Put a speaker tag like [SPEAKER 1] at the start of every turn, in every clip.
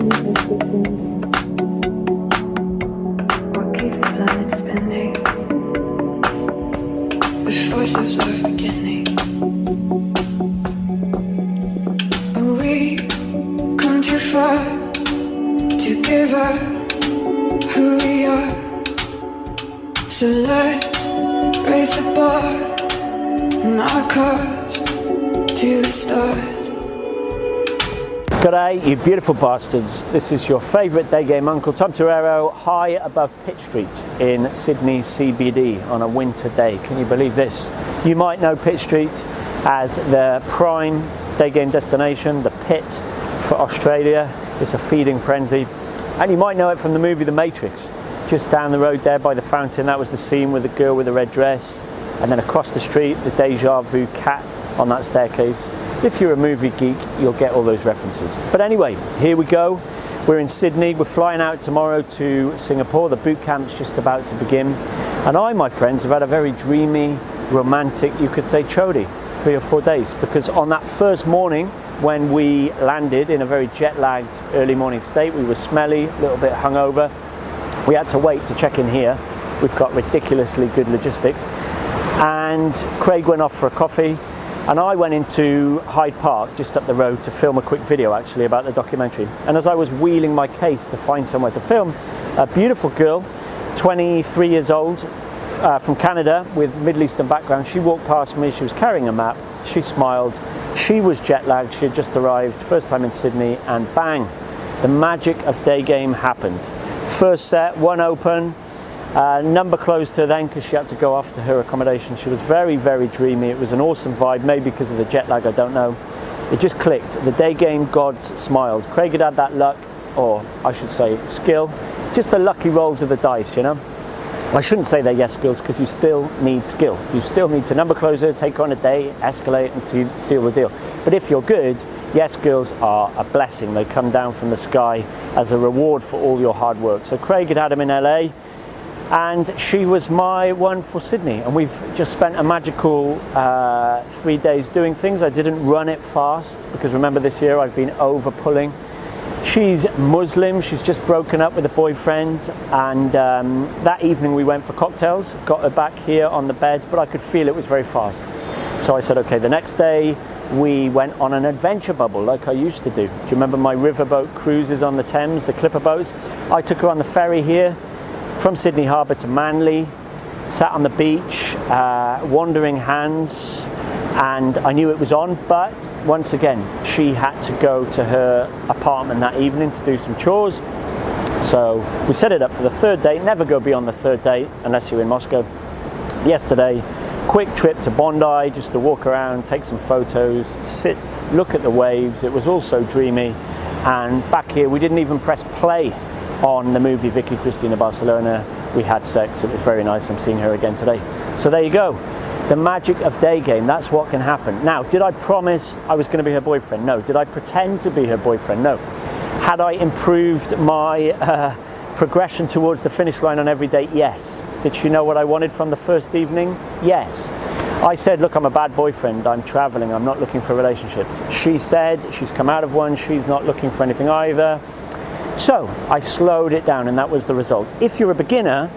[SPEAKER 1] What keeps the planet spinning? The force of love beginning. Oh, we come too far to give up who we are. So let's raise the bar and our cars to the stars.
[SPEAKER 2] G'day, you beautiful bastards. This is your favourite day game uncle, Tom Torero, high above Pitt Street in Sydney CBD on a winter day. Can you believe this? You might know Pitt Street as the prime day game destination, the pit for Australia. It's a feeding frenzy. And you might know it from the movie The Matrix. Just down the road there by the fountain, that was the scene with the girl with the red dress. And then across the street, the Deja Vu cat on that staircase. If you're a movie geek, you'll get all those references. But anyway, here we go. We're in Sydney. We're flying out tomorrow to Singapore. The boot camp's just about to begin. And I, my friends, have had a very dreamy, romantic, you could say, chody, 3 or 4 days. Because on that first morning, when we landed in a very jet-lagged early morning state, we were smelly, a little bit hungover. We had to wait to check in here. We've got ridiculously good logistics. And Craig went off for a coffee, and I went into Hyde Park, just up the road, to film a quick video actually about the documentary. And as I was wheeling my case to find somewhere to film, a beautiful girl, 23 years old, from Canada with Middle Eastern background, she walked past me. She was carrying a map. She smiled. She was jet lagged. She had just arrived, first time in Sydney, and bang, the magic of day game happened. First set, one open. Number closed her then because she had to go off to her accommodation. She was very, very dreamy. It was an awesome vibe, maybe because of the jet lag, I don't know. It just clicked. The day game gods smiled. Craig had had that luck, or I should say skill, just the lucky rolls of the dice, you know. I shouldn't say they're yes skills because you still need skill. You still need to number close her, take her on a day, escalate and seal the deal. But if you're good, yes skills are a blessing. They come down from the sky as a reward for all your hard work. So Craig had him in LA. And she was my one for Sydney, and we've just spent a magical 3 days doing things. I didn't run it fast because remember this year I've been over pulling. She's Muslim, she's just broken up with a boyfriend, and that evening we went for cocktails, got her back here on the bed, but I could feel it was very fast. So I said, okay, the next day we went on an adventure bubble like I used to do. Do you remember my riverboat cruises on the Thames, the clipper boats? I took her on the ferry here, from Sydney Harbour to Manly, sat on the beach, wandering hands, and I knew it was on, but once again, she had to go to her apartment that evening to do some chores. So we set it up for the third date. Never go beyond the third date unless you're in Moscow. Yesterday, quick trip to Bondi just to walk around, take some photos, sit, look at the waves. It was also dreamy. And back here, we didn't even press play on the movie Vicky Cristina Barcelona. We had sex. It was very nice. I'm seeing her again today. So there you go. The magic of day game. That's what can happen. Now, did I promise I was going to be her boyfriend? No. Did I pretend to be her boyfriend? No. Had I improved my progression towards the finish line on every date? Yes. Did she know what I wanted from the first evening? Yes. I said, look, I'm a bad boyfriend. I'm traveling. I'm not looking for relationships. She said she's come out of one. She's not looking for anything either. So I slowed it down, and that was the result. If you're a beginner,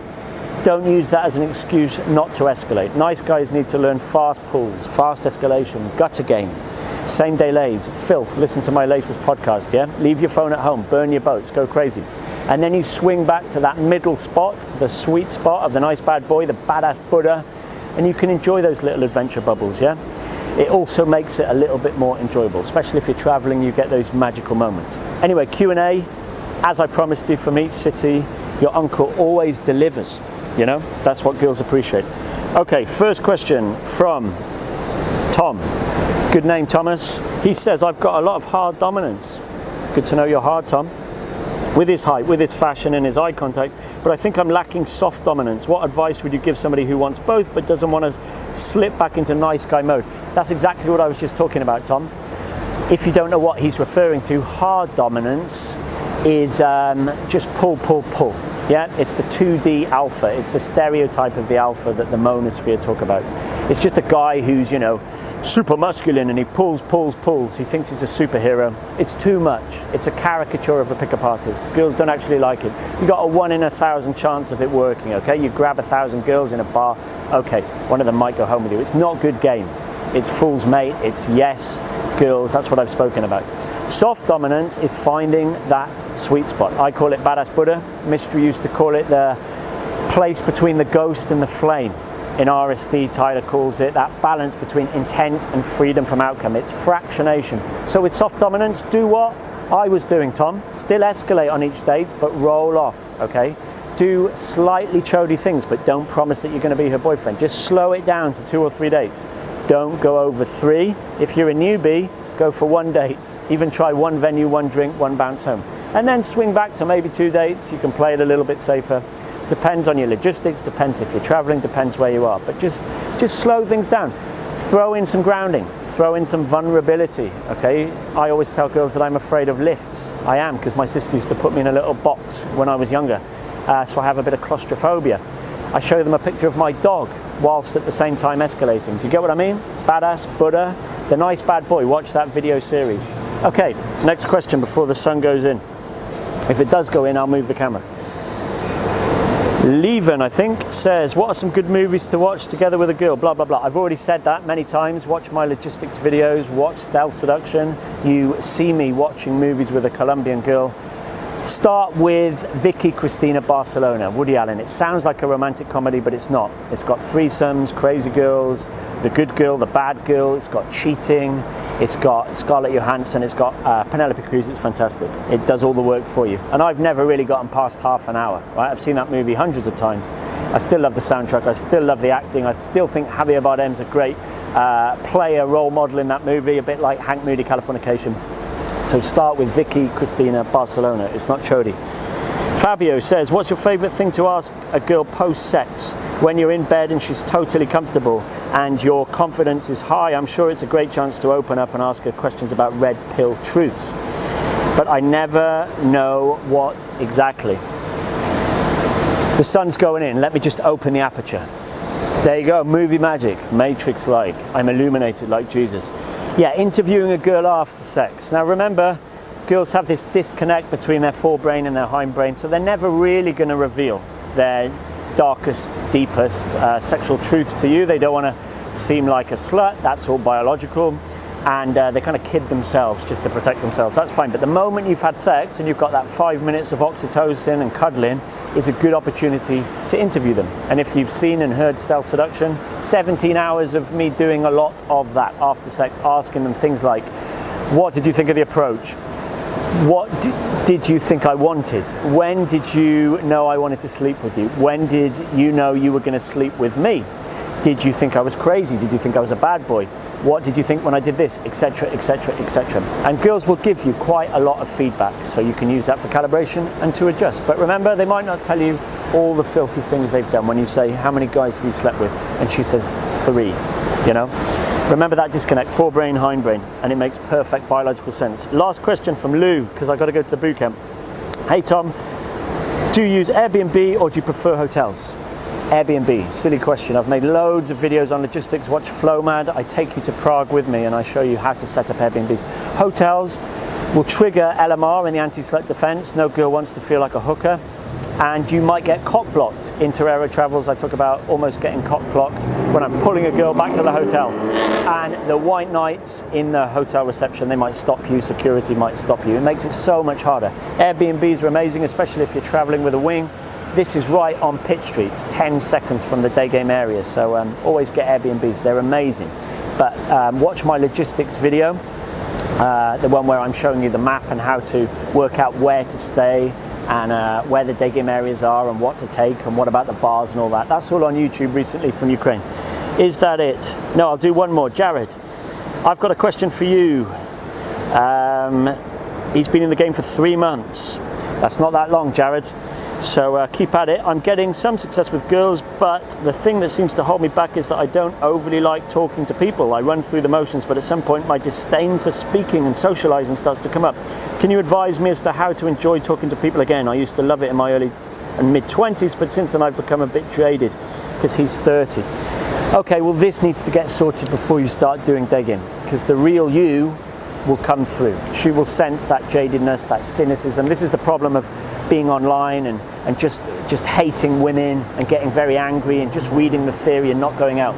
[SPEAKER 2] don't use that as an excuse not to escalate. Nice guys need to learn fast pulls, fast escalation, gutter game, same day lays, filth. Listen to my latest podcast, yeah? Leave your phone at home, burn your boats, go crazy. And then you swing back to that middle spot, the sweet spot of the nice bad boy, the badass Buddha, and you can enjoy those little adventure bubbles, yeah? It also makes it a little bit more enjoyable, especially if you're traveling, you get those magical moments. Anyway, Q&A. As I promised you from each city, your uncle always delivers. You know, that's what girls appreciate. Okay, first question from Tom. Good name, Thomas. He says, I've got a lot of hard dominance. Good to know you're hard, Tom. With his height, with his fashion and his eye contact, but I think I'm lacking soft dominance. What advice would you give somebody who wants both but doesn't want to slip back into nice guy mode? That's exactly what I was just talking about, Tom. If you don't know what he's referring to, hard dominance is just pull, pull, pull. Yeah, it's the 2D alpha. It's the stereotype of the alpha that the monosphere talk about. It's just a guy who's, you know, super masculine and he pulls. He thinks he's a superhero. It's too much. It's a caricature of a pickup artist. Girls don't actually like it. You got a 1 in 1,000 chance of it working, okay? You grab 1,000 girls in a bar, okay, one of them might go home with you. It's not good game. It's fool's mate, it's yes, girls, that's what I've spoken about. Soft dominance is finding that sweet spot. I call it badass Buddha. Mystery used to call it the place between the ghost and the flame. In RSD, Tyler calls it that balance between intent and freedom from outcome. It's fractionation. So with soft dominance, do what I was doing, Tom. Still escalate on each date, but roll off, okay? Do slightly chody things, but don't promise that you're going to be her boyfriend. Just slow it down to 2 or 3 dates. Don't go over 3. If you're a newbie, go for 1 date. Even try 1 venue, 1 drink, 1 bounce home. And then swing back to maybe 2 dates. You can play it a little bit safer. Depends on your logistics, depends if you're traveling, depends where you are. But just slow things down. Throw in some grounding, throw in some vulnerability, okay? I always tell girls that I'm afraid of lifts. I am, because my sister used to put me in a little box when I was younger. So I have a bit of claustrophobia. I show them a picture of my dog whilst at the same time escalating. Do you get what I mean? Badass, Buddha, the nice bad boy. Watch that video series. Okay, next question before the sun goes in. If it does go in, I'll move the camera. Leven, I think, says, what are some good movies to watch together with a girl? Blah, blah, blah. I've already said that many times. Watch my logistics videos, watch Stealth Seduction. You see me watching movies with a Colombian girl. Start with Vicky Cristina Barcelona, Woody Allen. It sounds like a romantic comedy, but it's not. It's got threesomes, crazy girls, the good girl, the bad girl. It's got cheating. It's got Scarlett Johansson. It's got Penelope Cruz. It's fantastic. It does all the work for you. And I've never really gotten past half an hour. Right? I've seen that movie hundreds of times. I still love the soundtrack. I still love the acting. I still think Javier Bardem's a great player, role model in that movie, a bit like Hank Moody, Californication. So start with Vicky Cristina Barcelona. It's not chody. Fabio says, what's your favorite thing to ask a girl post-sex? When you're in bed and she's totally comfortable and your confidence is high, I'm sure it's a great chance to open up and ask her questions about red pill truths. But I never know what exactly. The sun's going in. Let me just open the aperture. There you go, movie magic, Matrix-like. I'm illuminated like Jesus. Yeah, interviewing a girl after sex. Now remember, girls have this disconnect between their forebrain and their hindbrain, so they're never really going to reveal their darkest, deepest sexual truths to you. They don't want to seem like a slut. That's all biological. And they kind of kid themselves just to protect themselves. That's fine. But the moment you've had sex and you've got that 5 minutes of oxytocin and cuddling, is a good opportunity to interview them. And if you've seen and heard Stealth Seduction, 17 hours of me doing a lot of that after sex, asking them things like, what did you think of the approach? What did you think I wanted? When did you know I wanted to sleep with you? When did you know you were going to sleep with me? Did you think I was crazy? Did you think I was a bad boy? What did you think when I did this? Etc, etc, etc. And girls will give you quite a lot of feedback, so you can use that for calibration and to adjust. But remember, they might not tell you all the filthy things they've done. When you say, how many guys have you slept with? And she says, 3, you know? Remember that disconnect, forebrain, hindbrain, and it makes perfect biological sense. Last question from Lou, because I've got to go to the boot camp. Hey Tom, do you use Airbnb or do you prefer hotels? Airbnb, silly question. I've made loads of videos on logistics. Watch Flowmad. I take you to Prague with me and I show you how to set up Airbnbs. Hotels will trigger LMR in the anti-slut defense. No girl wants to feel like a hooker. And you might get cock-blocked. In Torero Travels, I talk about almost getting cock-blocked when I'm pulling a girl back to the hotel. And the white knights in the hotel reception, they might stop you, security might stop you. It makes it so much harder. Airbnbs are amazing, especially if you're traveling with a wing. This is right on Pitt Street, 10 seconds from the day game area. So always get Airbnbs, they're amazing. But watch my logistics video, the one where I'm showing you the map and how to work out where to stay and where the day game areas are and what to take and what about the bars and all that. That's all on YouTube recently from Ukraine. Is that it? No, I'll do one more. Jared, I've got a question for you. He's been in the game for 3 months. That's not that long, Jared. So keep at it. I'm getting some success with girls, but the thing that seems to hold me back is that I don't overly like talking to people. I run through the motions, but at some point my disdain for speaking and socializing starts to come up. Can you advise me as to how to enjoy talking to people again? I used to love it in my early and mid-20s, but since then I've become a bit jaded because he's 30. Okay, well this needs to get sorted before you start doing day game, because the real you will come through. She will sense that jadedness, that cynicism. This is the problem of being online and just hating women and getting very angry and just reading the theory and not going out.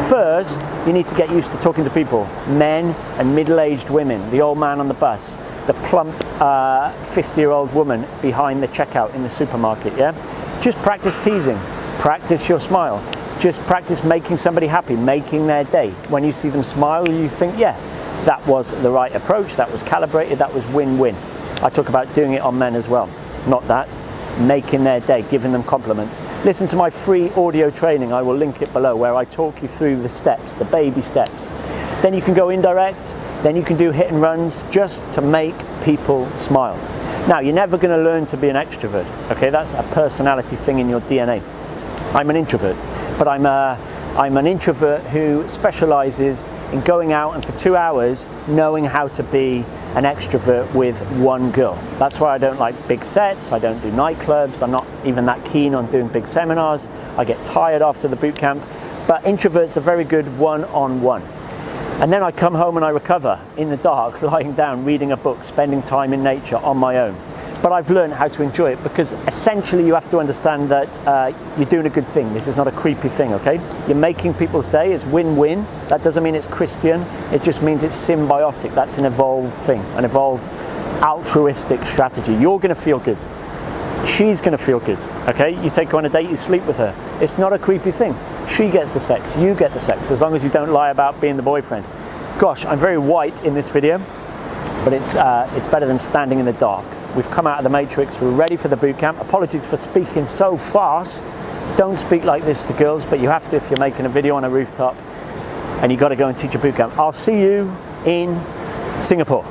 [SPEAKER 2] First, you need to get used to talking to people, men and middle-aged women, the old man on the bus, the plump 50-year-old woman behind the checkout in the supermarket, yeah? Just practice teasing, practice your smile, just practice making somebody happy, making their day. When you see them smile, you think, yeah, that was the right approach, that was calibrated, that was win-win. I talk about doing it on men as well, not that, making their day, giving them compliments. Listen to my free audio training, I will link it below, where I talk you through the steps, the baby steps. Then you can go indirect, then you can do hit and runs just to make people smile. Now, you're never going to learn to be an extrovert, okay? That's a personality thing in your DNA. I'm an introvert, but I'm an introvert who specializes in going out and for 2 hours knowing how to be an extrovert with one girl. That's why I don't like big sets, I don't do nightclubs, I'm not even that keen on doing big seminars, I get tired after the boot camp, but introverts are very good one-on-one. And then I come home and I recover in the dark, lying down, reading a book, spending time in nature on my own. But I've learned how to enjoy it, because essentially you have to understand that you're doing a good thing. This is not a creepy thing, okay? You're making people's day. It's win-win. That doesn't mean it's Christian. It just means it's symbiotic. That's an evolved thing, an evolved altruistic strategy. You're going to feel good. She's going to feel good, okay? You take her on a date, you sleep with her. It's not a creepy thing. She gets the sex, you get the sex, as long as you don't lie about being the boyfriend. Gosh, I'm very white in this video, but it's better than standing in the dark. We've come out of the matrix, we're ready for the boot camp. Apologies for speaking so fast. Don't speak like this to girls, but you have to if you're making a video on a rooftop and you got to go and teach a boot camp. I'll see you in Singapore.